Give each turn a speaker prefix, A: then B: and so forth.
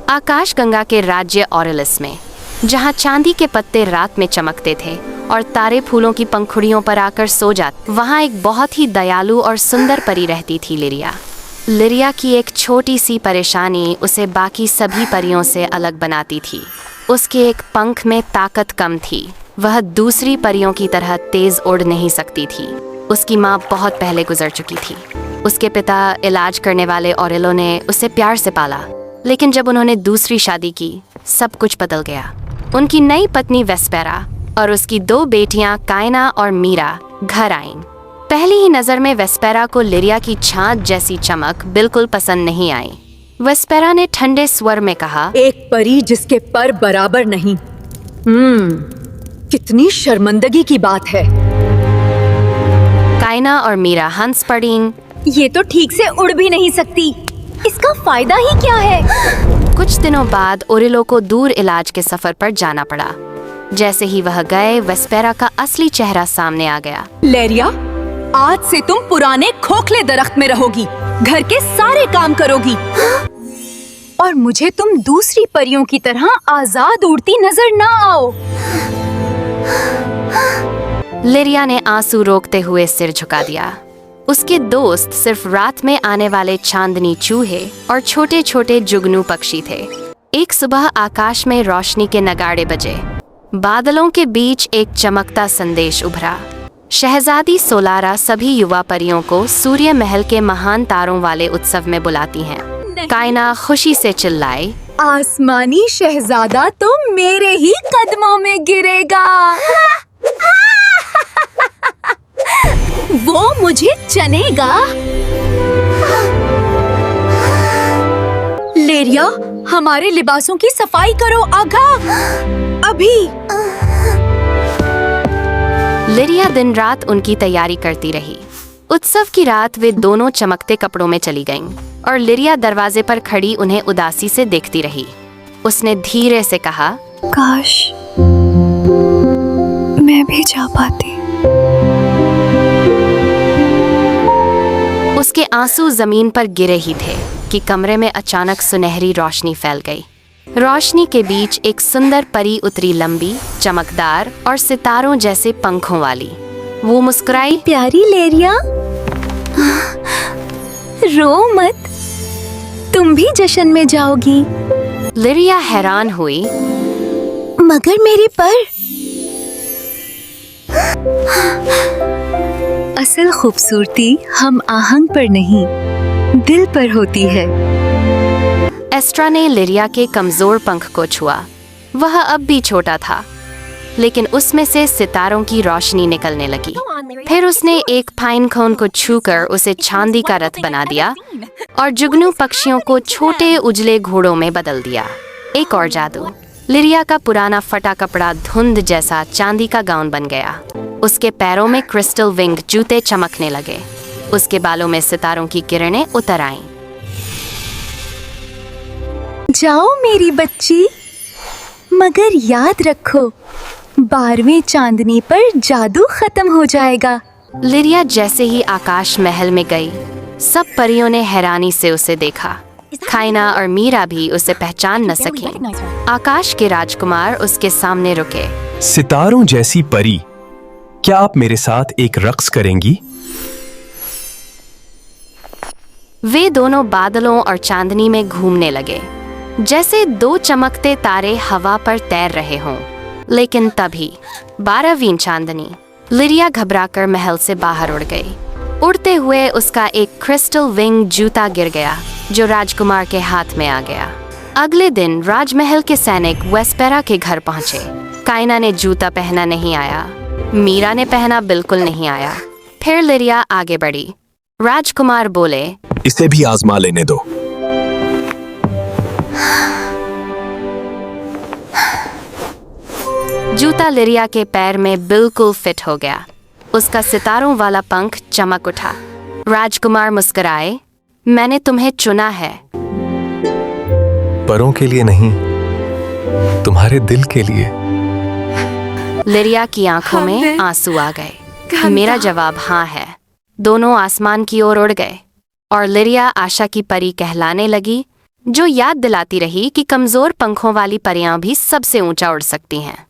A: आकाशगंगा के राज्य ऑरेलिस में, जहाँ चांदी के पत्ते रात में चमकते थे और तारे फूलों की पंखुड़ियों पर आकर सो जाते, वहाँ एक बहुत ही दयालु और सुंदर परी रहती थी, लिरिया। लिरिया की एक छोटी सी परेशानी उसे बाकी सभी परियों से अलग बनाती थी। उसके एक पंख में ताकत कम थी। वह दूसरी परियों की तरह तेज उड़ नहीं सकती थी। उसकी माँ बहुत पहले गुजर चुकी थी। उसके पिता इलाज करने वाले ऑरेलो ने उसे प्यार से पाला, लेकिन जब उन्होंने दूसरी शादी की, सब कुछ बदल गया। उनकी नई पत्नी वेस्पेरा और उसकी 2 बेटियां कायना और मीरा घर आईं। पहली ही नजर में वेस्पेरा को लिरिया की छाछ जैसी चमक बिल्कुल पसंद नहीं आई। वेस्पेरा ने ठंडे स्वर में कहा,
B: एक परी जिसके पर बराबर नहीं। कितनी शर्मिंदगी की बात है।
A: कायना और मीरा हंस पड़ीं।
B: ये तो ठीक से उड़ भी नहीं सकती, इसका फायदा ही क्या है?
A: कुछ दिनों बाद ओरेलो को दूर इलाज के सफर पर जाना पड़ा। जैसे ही वह गए, वेस्पेरा का असली चेहरा सामने आ गया।
B: लेरिया, आज से तुम पुराने खोखले दरख्त में रहोगी, घर के सारे काम करोगी और मुझे तुम दूसरी परियों की तरह आजाद उड़ती नजर ना आओ।
A: लिरिया ने आंसू रोकते हुए सिर झुका दिया। उसके दोस्त सिर्फ रात में आने वाले चांदनी चूहे और छोटे छोटे जुगनू पक्षी थे। एक सुबह आकाश में रोशनी के नगाड़े बजे। बादलों के बीच एक चमकता संदेश उभरा। शहजादी सोलारा सभी युवा परियों को सूर्य महल के महान तारों वाले उत्सव में बुलाती हैं। कायना खुशी से चिल्लाई,
B: आसमानी शहजादा तो मेरे ही कदमों में गिरेगा। वो मुझे चनेगा। लेरिया, हमारे लिबासों की सफाई करो आगा, अभी।
A: लिरिया दिन रात उनकी तैयारी करती रही। उत्सव की रात वे दोनों चमकते कपड़ों में चली गईं और लिरिया दरवाजे पर खड़ी उन्हें उदासी से देखती रही। उसने धीरे से कहा,
B: काश मैं भी जा पाती।
A: उसके आंसू जमीन पर गिरे ही थे कि कमरे में अचानक सुनहरी रोशनी फैल गई। रोशनी के बीच एक सुंदर परी उतरी, लंबी, चमकदार और सितारों जैसे पंखों वाली। वो मुस्कुराई,
B: प्यारी लेरिया, रो मत, तुम भी जश्न में जाओगी।
A: लिरिया हैरान हुई,
B: मगर मेरे पर। असल खूबसूरती हम आहंग पर नहीं, दिल पर होती है।
A: एस्ट्रा ने लिरिया के कमजोर पंख को छुआ। वह अब भी छोटा था, लेकिन उसमें से सितारों की रोशनी निकलने लगी। फिर उसने एक फाइन खोन को छूकर उसे चांदी का रथ बना दिया और जुगनू पक्षियों को छोटे उजले घोड़ों में बदल दिया। एक और जादू, लिरिया का पुराना फटा कपड़ा धुंध जैसा चांदी का गाउन बन गया। उसके पैरों में क्रिस्टल विंग जूते चमकने लगे। उसके बालों में सितारों की किरणें उतर आईं।
B: जाओ मेरी बच्ची, मगर याद रखो, 12वें चांदनी पर जादू खत्म हो जाएगा।
A: लिरिया जैसे ही आकाश महल में गई, सब परियों ने हैरानी से उसे देखा। कायना और मीरा भी उसे पहचान न सकीं। आकाश के राजकुमार उसके सामने रुके।
C: सितारों जैसी परी, क्या आप मेरे साथ एक रक्स करेंगी?
A: वे दोनों बादलों और चांदनी में घूमने लगे, जैसे 2 चमकते तारे हवा पर तैर रहे हों। लेकिन तभी 12वीं चांदनी, लिरिया घबराकर महल से बाहर उड़ गई। उड़ते हुए उसका एक क्रिस्टल विंग जूता गिर गया, जो राजकुमार के हाथ में आ गया। अगले दिन राजमहल के सैनिक वेस्पेरा के घर पहुंचे। कायना ने जूता पहना नहीं आया, मीरा ने पहना बिल्कुल नहीं आया। फिर लिरिया आगे बढ़ी। राजकुमार बोले,
C: इसे भी आजमा लेने दो।
A: जूता लिरिया के पैर में बिल्कुल फिट हो गया। उसका सितारों वाला पंख चमक उठा। राजकुमार मुस्कुराए, मैंने तुम्हें चुना है।
C: परों के लिए नहीं, तुम्हारे दिल के लिए।
A: लिरिया की आंखों में आंसू आ गए। मेरा जवाब हाँ है। दोनों आसमान की ओर उड़ गए और लिरिया आशा की परी कहलाने लगी, जो याद दिलाती रही कि कमजोर पंखों वाली परियां भी सबसे ऊंचा उड़ सकती हैं।